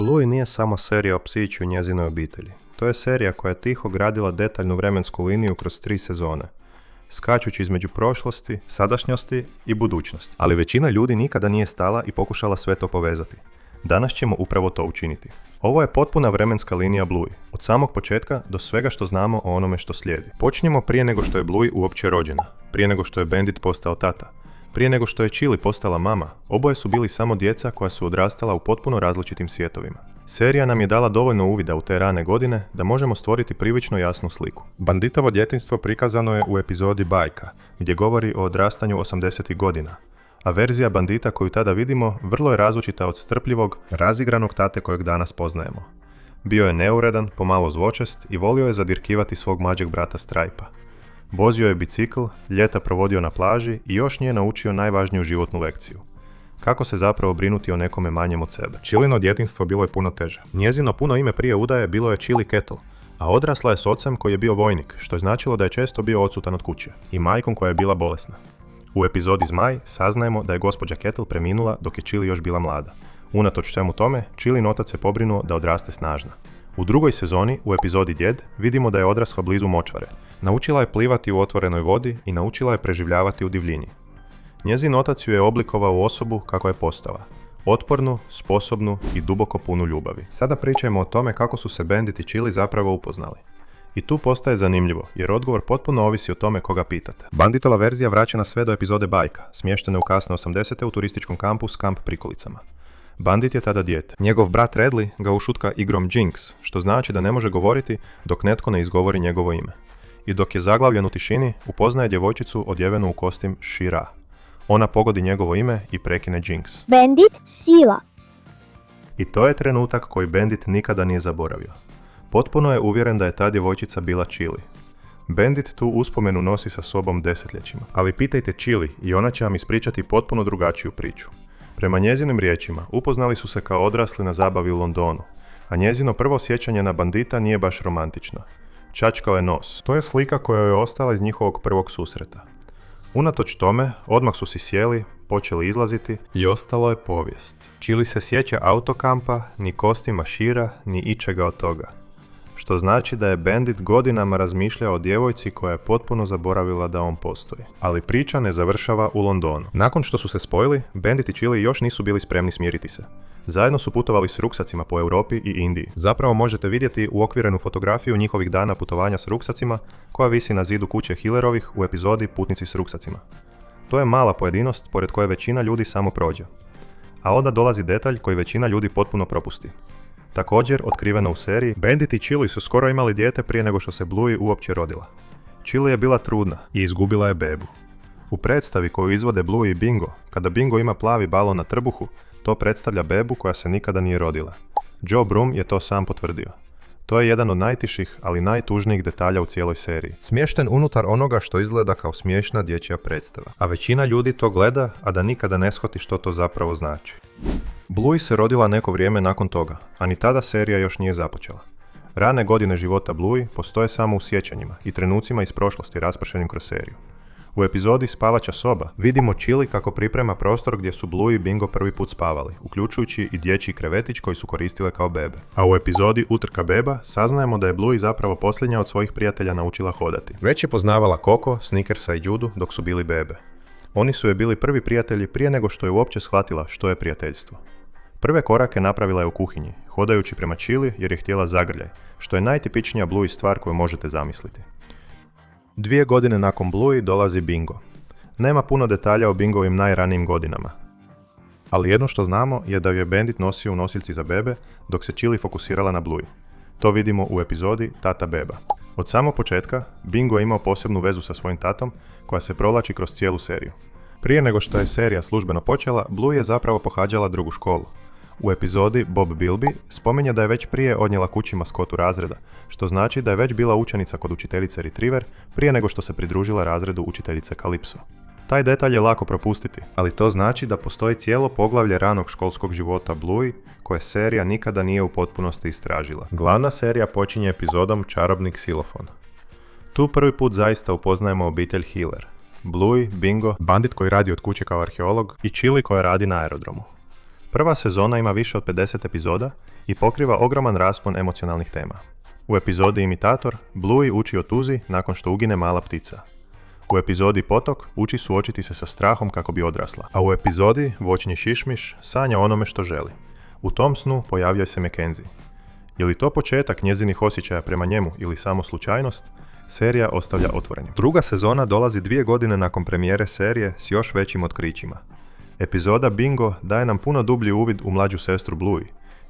Bluey nije samo serija o psiću i njezinoj obitelji. To je serija koja je tiho gradila detaljnu vremensku liniju kroz 3 sezone, skačući između prošlosti, sadašnjosti i budućnosti. Ali većina ljudi nikada nije stala i pokušala sve to povezati. Danas ćemo upravo to učiniti. Ovo je potpuna vremenska linija Bluey, od samog početka do svega što znamo o onome što slijedi. Počnimo prije nego što je Bluey uopće rođena, prije nego što je Bandit postao tata, prije nego što je Chili postala mama. Oboje su bili samo djeca koja su odrastala u potpuno različitim svijetovima. Serija nam je dala dovoljno uvida u te rane godine da možemo stvoriti prilično jasnu sliku. Banditovo djetinjstvo prikazano je u epizodi Bajka, gdje govori o odrastanju 80-ih godina, a verzija Bandita koju tada vidimo vrlo je različita od strpljivog, razigranog tate kojeg danas poznajemo. Bio je neuredan, pomalo zločest i volio je zadirkivati svog mlađeg brata Stripa. Vozio je bicikl, ljeta provodio na plaži i još nije naučio najvažniju životnu lekciju. Kako se zapravo brinuti o nekome manjem od sebe. Chilino djetinjstvo bilo je puno teže. Njezino puno ime prije udaje bilo je Chili Kettle, a odrasla je s ocem koji je bio vojnik, što je značilo da je često bio odsutan od kuće, i majkom koja je bila bolesna. U epizodi Zmaj saznajemo da je gospođa Kettle preminula dok je Chili još bila mlada. Unatoč svemu tome, Chilin otac se pobrinuo da odraste snažna. U drugoj sezoni, u epizodi Djed, vidimo da je odrasla blizu močvare. Naučila je plivati u otvorenoj vodi i naučila je preživljavati u divljini. Njezin otac ju je oblikovao u osobu kako je postala. Otpornu, sposobnu i duboko punu ljubavi. Sada pričajmo o tome kako su se Bandit i Chili zapravo upoznali. I tu postaje zanimljivo, jer odgovor potpuno ovisi o tome koga pitate. Banditova verzija vraćena sve do epizode Bajka, smještene u kasne 80-te u turističkom kampu s Kamp Prikolicama. Bandit je tada dijete. Njegov brat Redley ga ušutka igrom Jinx, što znači da ne može govoriti dok netko ne izgovori njegovo ime. I dok je zaglavljen u tišini, upoznaje djevojčicu odjevenu u kostim She-Ra. Ona pogodi njegovo ime i prekine Jinx. Bandit, Sheila. I to je trenutak koji Bandit nikada nije zaboravio. Potpuno je uvjeren da je ta djevojčica bila Chili. Bandit tu uspomenu nosi sa sobom desetljećima. Ali pitajte Chili i ona će vam ispričati potpuno drugačiju priču. Prema njezinim riječima, upoznali su se kao odrasli na zabavi u Londonu, a njezino prvo sjećanje na Bandita nije baš romantično. Čačkao je nos. To je slika koja je ostala iz njihovog prvog susreta. Unatoč tome, odmah su si sjeli, počeli izlaziti i ostalo je povijest. Chili se sjeća autokampa, ni kostima She-Ra, ni ičega od toga. Što znači da je Bandit godinama razmišljao o djevojci koja je potpuno zaboravila da on postoji. Ali priča ne završava u Londonu. Nakon što su se spojili, Bandit i Chili još nisu bili spremni smiriti se. Zajedno su putovali s ruksacima po Europi i Indiji. Zapravo možete vidjeti uokvirenu fotografiju njihovih dana putovanja s ruksacima koja visi na zidu kuće Hillerovih u epizodi Putnici s ruksacima. To je mala pojedinost pored koje većina ljudi samo prođe. A onda dolazi detalj koji većina ljudi potpuno propusti. Također, otkriveno u seriji, Bandit i Chili su skoro imali dijete prije nego što se Bluey uopće rodila. Chili je bila trudna i izgubila je bebu. U predstavi koju izvode Bluey i Bingo, kada Bingo ima plavi balon na trbuhu, to predstavlja bebu koja se nikada nije rodila. Joe Broom je to sam potvrdio. To je jedan od najtiših, ali najtužnijih detalja u cijeloj seriji. Smješten unutar onoga što izgleda kao smiješna dječja predstava. A većina ljudi to gleda, a da nikada ne shvati što to zapravo znači. Bluey se rodila neko vrijeme nakon toga, a ni tada serija još nije započela. Rane godine života Bluey postoje samo u sjećanjima i trenucima iz prošlosti raspršenim kroz seriju. U epizodi Spavača soba vidimo Chili kako priprema prostor gdje su Bluey i Bingo prvi put spavali, uključujući i dječji krevetić koji su koristile kao bebe. A u epizodi Utrka beba saznajemo da je Bluey zapravo posljednja od svojih prijatelja naučila hodati. Već je poznavala Coco, Snickersa i Judu dok su bili bebe. Oni su joj bili prvi prijatelji prije nego što je uopće shvatila što je prijateljstvo. Prve korake napravila je u kuhinji, hodajući prema Chili jer je htjela zagrljaj, što je najtipičnija Bluey stvar koju možete zamisliti. 2 godine nakon Bluey dolazi Bingo. Nema puno detalja o Bingovim najranijim godinama. Ali jedno što znamo je da ju je Bandit nosio u nosiljci za bebe, dok se Chili fokusirala na Bluey. To vidimo u epizodi Tata beba. Od samog početka, Bingo je imao posebnu vezu sa svojim tatom, koja se provlači kroz cijelu seriju. Prije nego što je serija službeno počela, Bluey je zapravo pohađala drugu školu. U epizodi Bob Bilby spominje da je već prije odnijela kući maskotu razreda, što znači da je već bila učenica kod učiteljice Retriever prije nego što se pridružila razredu učiteljice Calypso. Taj detalj je lako propustiti, ali to znači da postoji cijelo poglavlje ranog školskog života Bluey koje serija nikada nije u potpunosti istražila. Glavna serija počinje epizodom Čarobni ksilofon. Tu prvi put zaista upoznajemo obitelj Hiller. Bluey, Bingo, Bandit koji radi od kuće kao arheolog i Chili koja radi na aerodromu. Prva sezona ima više od 50 epizoda i pokriva ogroman raspon emocionalnih tema. U epizodi Imitator, Bluey uči o tuzi nakon što ugine mala ptica. U epizodi Potok uči suočiti se sa strahom kako bi odrasla. A u epizodi Voćni šišmiš sanja onome što želi. U tom snu pojavljuje se Mackenzie. Je li to početak njezinih osjećaja prema njemu ili samo slučajnost? Serija ostavlja otvorenim. Druga sezona dolazi 2 godine nakon premijere serije s još većim otkrićima. Epizoda Bingo daje nam puno dublji uvid u mlađu sestru Bluey,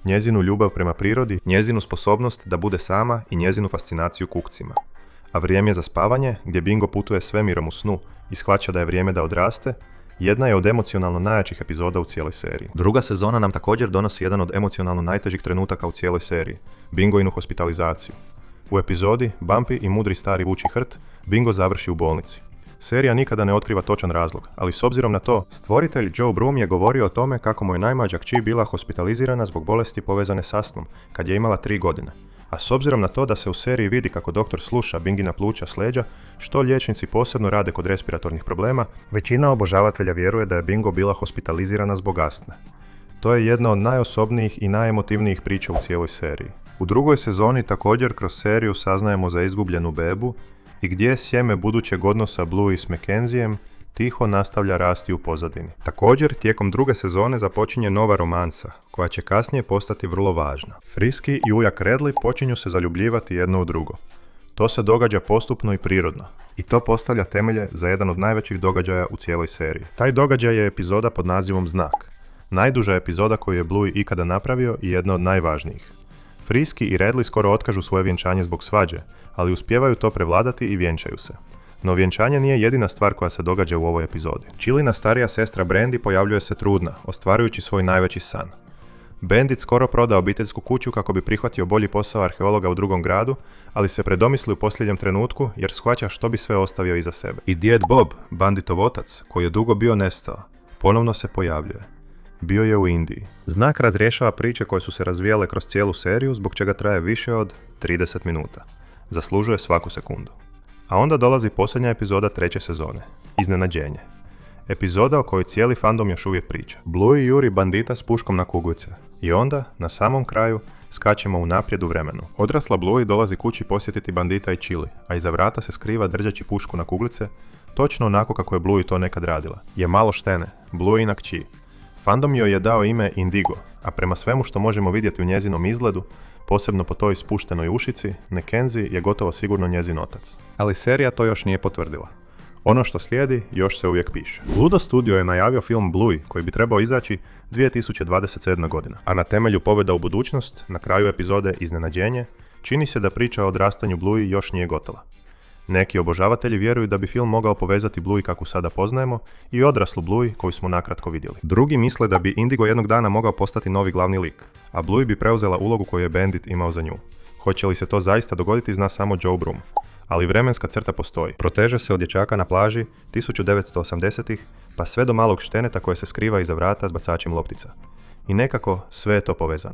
njezinu ljubav prema prirodi, njezinu sposobnost da bude sama i njezinu fascinaciju kukcima. A Vrijeme za spavanje, gdje Bingo putuje svemirom u snu i shvaća da je vrijeme da odraste, jedna je od emocionalno najjačih epizoda u cijeloj seriji. Druga sezona nam također donosi jedan od emocionalno najtežih trenutaka u cijeloj seriji, Bingoinu hospitalizaciju. U epizodi Bumpy i mudri stari vuči hrt, Bingo završi u bolnici. Serija nikada ne otkriva točan razlog, ali s obzirom na to, stvoritelj Joe Broom je govorio o tome kako mu je najmlađa kći bila hospitalizirana zbog bolesti povezane s astmom, kad je imala 3 godine. A s obzirom na to da se u seriji vidi kako doktor sluša Bingina pluća s leđa, što liječnici posebno rade kod respiratornih problema, većina obožavatelja vjeruje da je Bingo bila hospitalizirana zbog astme. To je jedna od najosobnijih i najemotivnijih priča u cijeloj seriji. U drugoj sezoni također kroz seriju saznajemo za izgubljenu bebu i gdje sjeme budućeg odnosa Bluey s Mackenziem tiho nastavlja rasti u pozadini. Također, tijekom druge sezone započinje nova romansa, koja će kasnije postati vrlo važna. Frisky i ujak Redley počinju se zaljubljivati jedno u drugo. To se događa postupno i prirodno. I to postavlja temelje za jedan od najvećih događaja u cijeloj seriji. Taj događaj je epizoda pod nazivom Znak. Najduža epizoda koju je Bluey ikada napravio i jedna od najvažnijih. Frisky i Redley skoro otkažu svoje vjenčanje zbog svađe, ali uspijevaju to prevladati i vjenčaju se. No vjenčanje nije jedina stvar koja se događa u ovoj epizodi. Chilina starija sestra Brandy pojavljuje se trudna, ostvarujući svoj najveći san. Bandit skoro proda obiteljsku kuću kako bi prihvatio bolji posao arheologa u drugom gradu, ali se predomisli u posljednjem trenutku jer shvaća što bi sve ostavio iza sebe. I djed Bob, Banditov otac, koji je dugo bio nestao, ponovno se pojavljuje. Bio je u Indiji. Znak razrješava priče koje su se razvijale kroz cijelu seriju, zbog čega traje više od 30 minuta. Zaslužuje svaku sekundu. A onda dolazi posljednja epizoda 3. sezone. Iznenađenje. Epizoda o kojoj cijeli fandom još uvijek priča. Bluey juri bandita s puškom na kuglice. I onda, na samom kraju, skačemo unaprijed u vremenu. Odrasla Bluey dolazi kući posjetiti bandita i Chili, a iza vrata se skriva držeći pušku na kuglice, točno onako kako je Bluey to nekad radila. Je malo štene, Blueyina kći. Fandom joj je dao ime Indigo, a prema svemu što možemo vidjeti u njezinom izgledu, posebno po toj spuštenoj ušici, Mackenzie je gotovo sigurno njezin otac. Ali serija to još nije potvrdila. Ono što slijedi još se uvijek piše. Ludo Studio je najavio film Bluey koji bi trebao izaći 2027. godina, a na temelju Pogleda u budućnost, na kraju epizode Iznenađenje, čini se da priča o odrastanju Bluey još nije gotova. Neki obožavatelji vjeruju da bi film mogao povezati Bluey kakvu sada poznajemo i odraslu Bluey koju smo nakratko vidjeli. Drugi misle da bi Indigo jednog dana mogao postati novi glavni lik, a Bluey bi preuzela ulogu koju je Bandit imao za nju. Hoće li se to zaista dogoditi zna samo Joe Broom. Ali vremenska crta postoji. Proteže se od dječaka na plaži 1980-ih pa sve do malog šteneta koje se skriva iza vrata s bacačem loptica. I nekako sve je to povezano.